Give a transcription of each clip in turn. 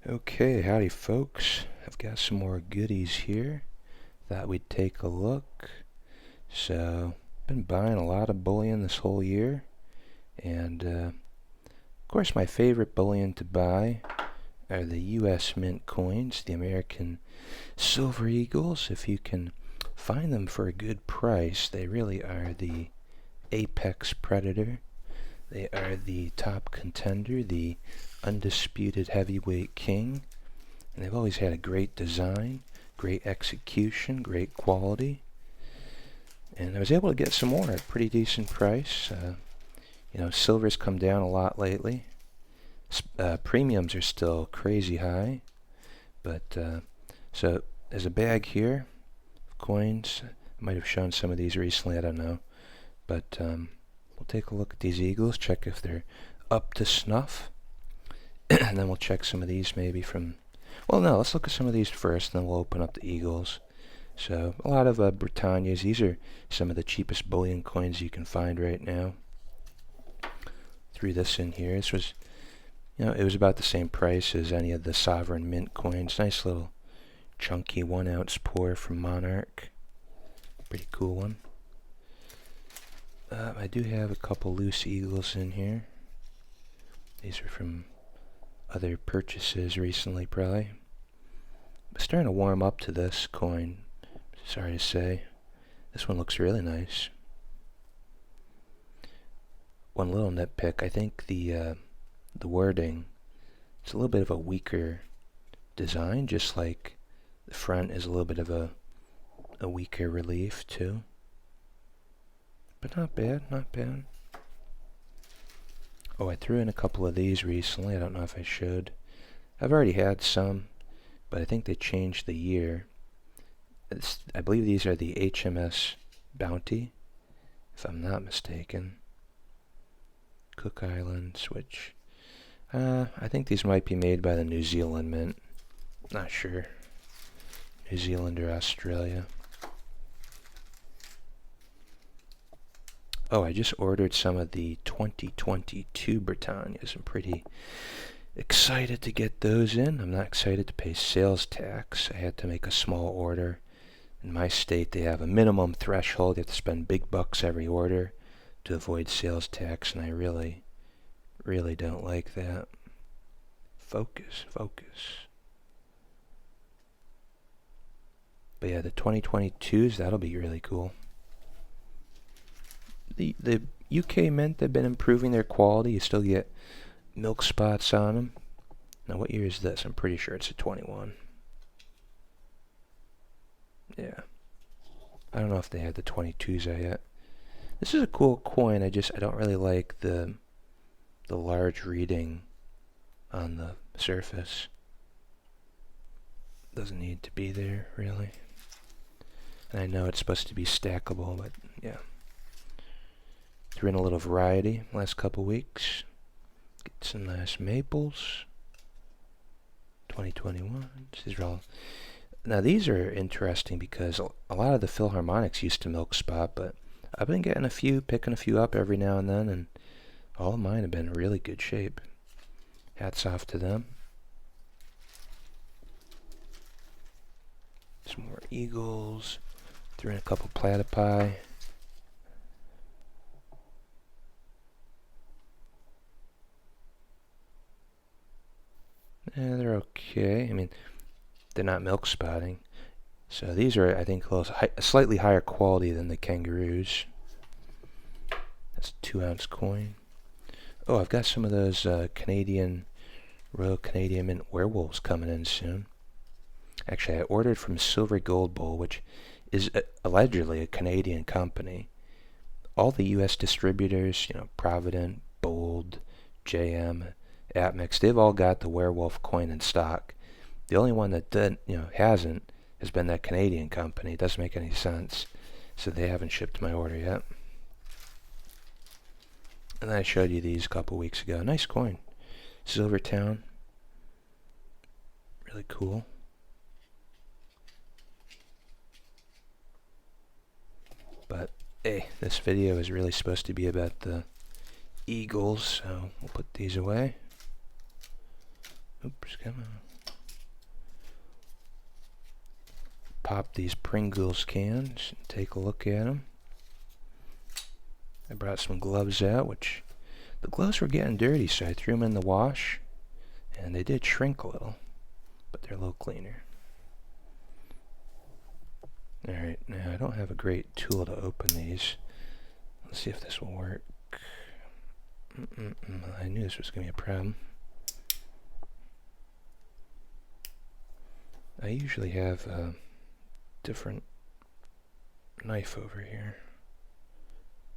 Okay, howdy folks. I've got some more goodies here. Thought we'd take a look. So, been buying a lot of bullion this whole year. And, of course, my favorite bullion to buy are the US Mint coins, the American Silver Eagles. If you can find them for a good price, they really are the apex predator. They are the top contender, the undisputed heavyweight king. And they've always had a great design, great execution, great quality. And I was able to get some more at a pretty decent price. Silver's come down a lot lately. Premiums are still crazy high. But, so there's a bag here of coins. I might have shown some of these recently, I don't know. But we'll take a look at these eagles, check if they're up to snuff. And then we'll check some of these maybe from... Well, no, let's look at some of these first, and then we'll open up the eagles. So, a lot of Britannias. These are some of the cheapest bullion coins you can find right now. Threw this in here. This was, it was about the same price as any of the sovereign mint coins. Nice little chunky 1 ounce pour from Monarch. Pretty cool one. I do have a couple loose eagles in here. These are from other purchases recently, probably. I'm starting to warm up to this coin, sorry to say. This one looks really nice. One little nitpick, I think the wording, it's a little bit of a weaker design, just like the front is a little bit of a weaker relief too. But not bad, not bad. Oh, I threw in a couple of these recently. I don't know if I should. I've already had some, but I think they changed the year. I believe these are the HMS Bounty, if I'm not mistaken. Cook Islands, which... I think these might be made by the New Zealand Mint. Not sure. New Zealand or Australia. Oh, I just ordered some of the 2022 Britannias. I'm pretty excited to get those in. I'm not excited to pay sales tax. I had to make a small order. In my state, they have a minimum threshold. You have to spend big bucks every order to avoid sales tax, and I really, really don't like that. Focus, focus. But yeah, the 2022s, that'll be really cool. The UK Mint, they've been improving their quality. You still get milk spots on them. Now, what year is this? I'm pretty sure it's a 21. Yeah. I don't know if they had the 22s out yet. This is a cool coin. I don't really like the large reading on the surface. Doesn't need to be there, really. And I know it's supposed to be stackable, but yeah. Threw in a little variety last couple weeks. Get some nice maples. 2021. These are all. Now these are interesting because a lot of the Philharmonics used to milk spot, but I've been getting a few, picking a few up every now and then, and all of mine have been in really good shape. Hats off to them. Some more eagles. Threw in a couple platypi. Yeah, they're okay. I mean, they're not milk spotting. So these are, I think, slightly higher quality than the kangaroos. That's a 2 ounce coin. Oh, I've got some of those Royal Canadian Mint werewolves coming in soon. Actually, I ordered from Silver Gold Bowl, which is allegedly a Canadian company. All the U.S. distributors, Provident, Bold, JM, Atmix, they've all got the werewolf coin in stock. The only one that hasn't has been that Canadian company. It doesn't make any sense. So they haven't shipped my order yet. And then I showed you these a couple weeks ago. Nice coin. Silvertown. Really cool. But hey, this video is really supposed to be about the eagles, so we'll put these away. Oops, come on. pop these Pringles cans and take a look at them. I brought some gloves out, which the gloves were getting dirty, so I threw them in the wash, and they did shrink a little, but they're a little cleaner. Alright, now I don't have a great tool to open these. Let's see if this will work. I knew this was going to be a problem. I usually have a different knife over here,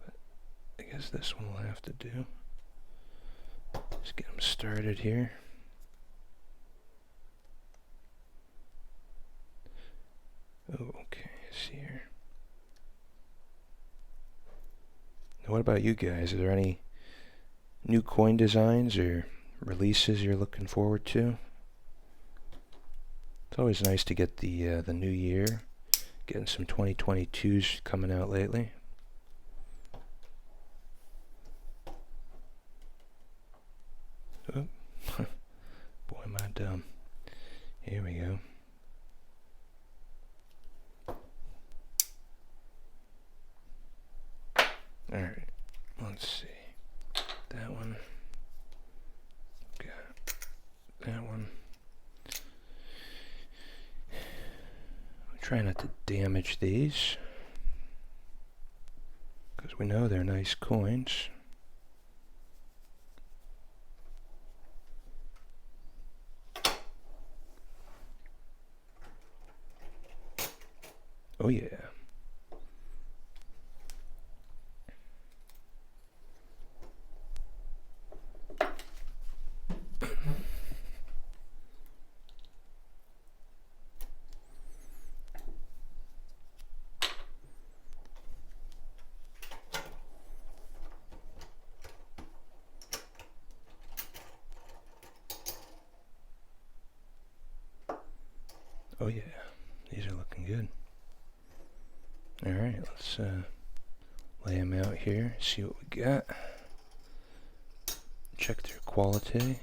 but I guess this one will have to do. Let's get them started here. Oh, okay, let's see here. Now, what about you guys? Are there any new coin designs or releases you're looking forward to? It's always nice to get the new year, getting some 2022s coming out lately. Oh, boy, am I dumb. Here we go. Alright, let's see. That one. Got that one. Try not to damage these, because we know they're nice coins. Oh yeah. Oh yeah, these are looking good. Alright, let's lay them out here, see what we got. Check their quality.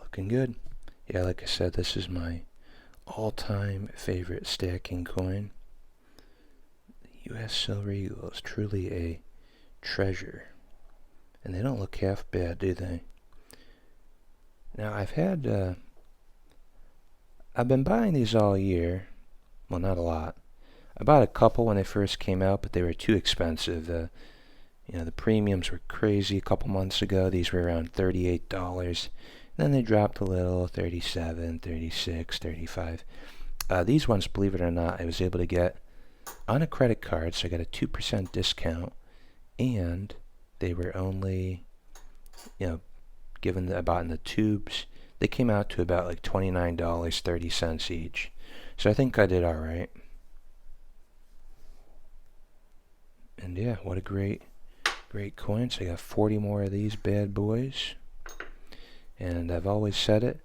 Looking good. Yeah, like I said, this is my all-time favorite stacking coin. The U.S. Silver Eagle is truly a treasure. And they don't look half bad, do they? Now, I've been buying these all year. Well, not a lot. I bought a couple when they first came out, but they were too expensive. The premiums were crazy a couple months ago. These were around $38. Then they dropped a little, 37, 36, 35. These ones, believe it or not, I was able to get on a credit card, so I got a 2% discount, and they were only, given I bought in the tubes, they came out to about like $29.30 each. So I think I did alright. And yeah, what a great coin. So I got 40 more of these bad boys. And I've always said it,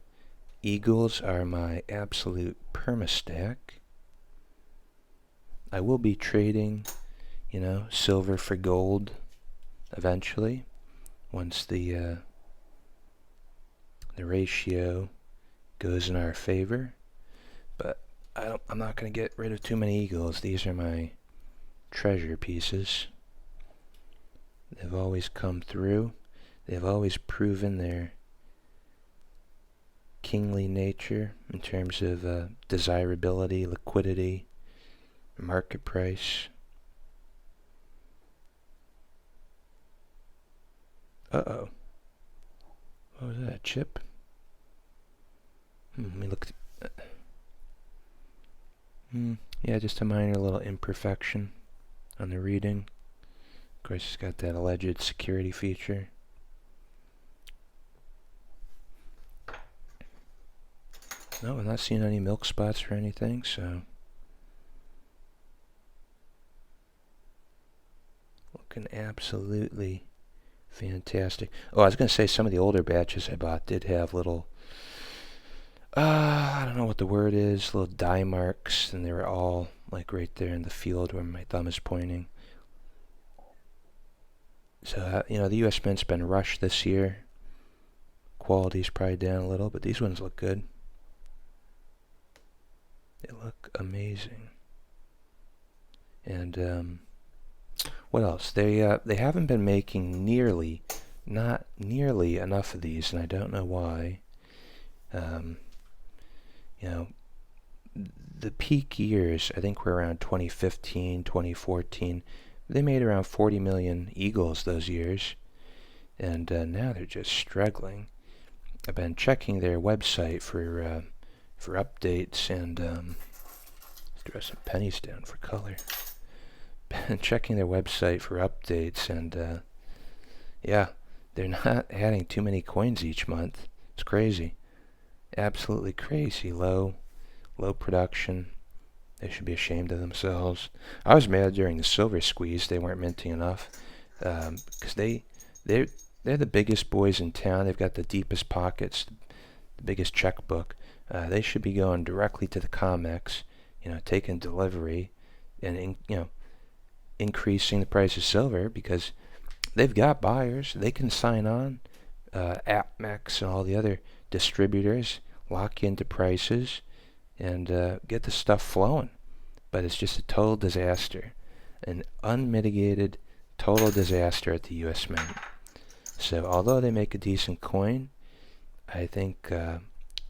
Eagles are my absolute perma-stack. I will be trading, silver for gold eventually, once the ratio goes in our favor. But I'm not going to get rid of too many Eagles. These are my treasure pieces. They've always come through. They've always proven their kingly nature in terms of desirability, liquidity, market price. Uh-oh. What was that, chip? Let me look. Yeah, just a minor little imperfection on the reading. Of course, it's got that alleged security feature. No, I'm not seeing any milk spots or anything, so looking absolutely fantastic. Oh, I was going to say some of the older batches I bought did have little, I don't know what the word is, little dye marks, and they were all like right there in the field where my thumb is pointing. So, the U.S. Mint's been rushed this year. Quality's probably down a little, but these ones look good. They look amazing. And what else? They haven't been making not nearly enough of these, and I don't know why. The peak years, I think, were around 2015, 2014. They made around 40 million eagles those years, and now they're just struggling. I've been checking their website for updates, and let's throw some pennies down for color. Been checking their website for updates, and yeah, they're not adding too many coins each month. It's crazy, absolutely crazy. Low production. They should be ashamed of themselves. I was mad during the silver squeeze they weren't minting enough, because they're the biggest boys in town. They've got the deepest pockets, the biggest checkbook. They should be going directly to the COMEX, taking delivery, and increasing the price of silver, because they've got buyers. They can sign on. AppMex and all the other distributors lock into prices and get the stuff flowing. But it's just a total disaster, an unmitigated total disaster at the U.S. Mint. So although they make a decent coin, I think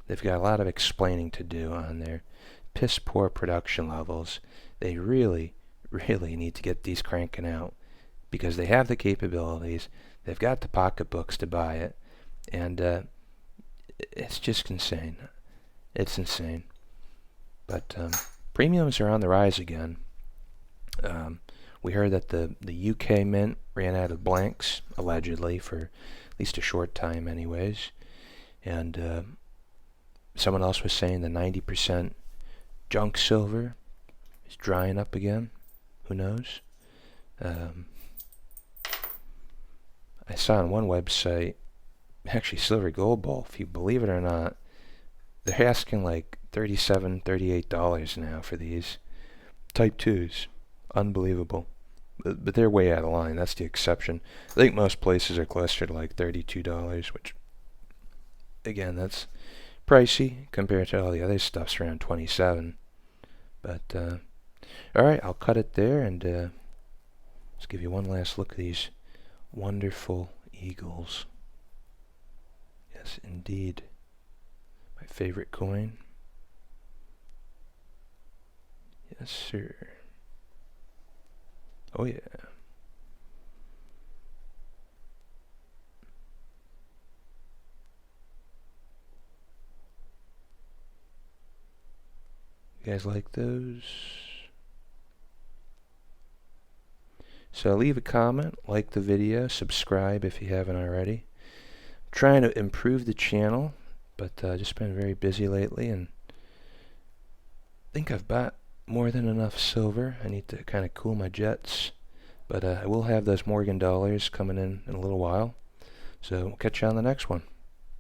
they've got a lot of explaining to do on their piss poor production levels. They really need to get these cranking out, because they have the capabilities, they've got the pocketbooks to buy it, and it's just insane. It's insane. But premiums are on the rise again. We heard that the UK Mint ran out of blanks, allegedly, for at least a short time anyways. And someone else was saying the 90% junk silver is drying up again. Who knows? I saw on one website, actually Silver Gold Bull, if you believe it or not, they're asking like $37, $38 now for these Type 2s. Unbelievable. But they're way out of line. That's the exception. I think most places are closer to like $32, which, again, that's pricey compared to all the other stuff's around $27. But, alright, I'll cut it there, and let's give you one last look at these wonderful eagles. Yes, indeed. My favorite coin. Yes, sir. Oh, yeah. You guys like those? So leave a comment, like the video, subscribe if you haven't already. I'm trying to improve the channel, but just been very busy lately, and I think I've bought more than enough silver. I need to kind of cool my jets, but I will have those Morgan dollars coming in a little while. So we'll catch you on the next one.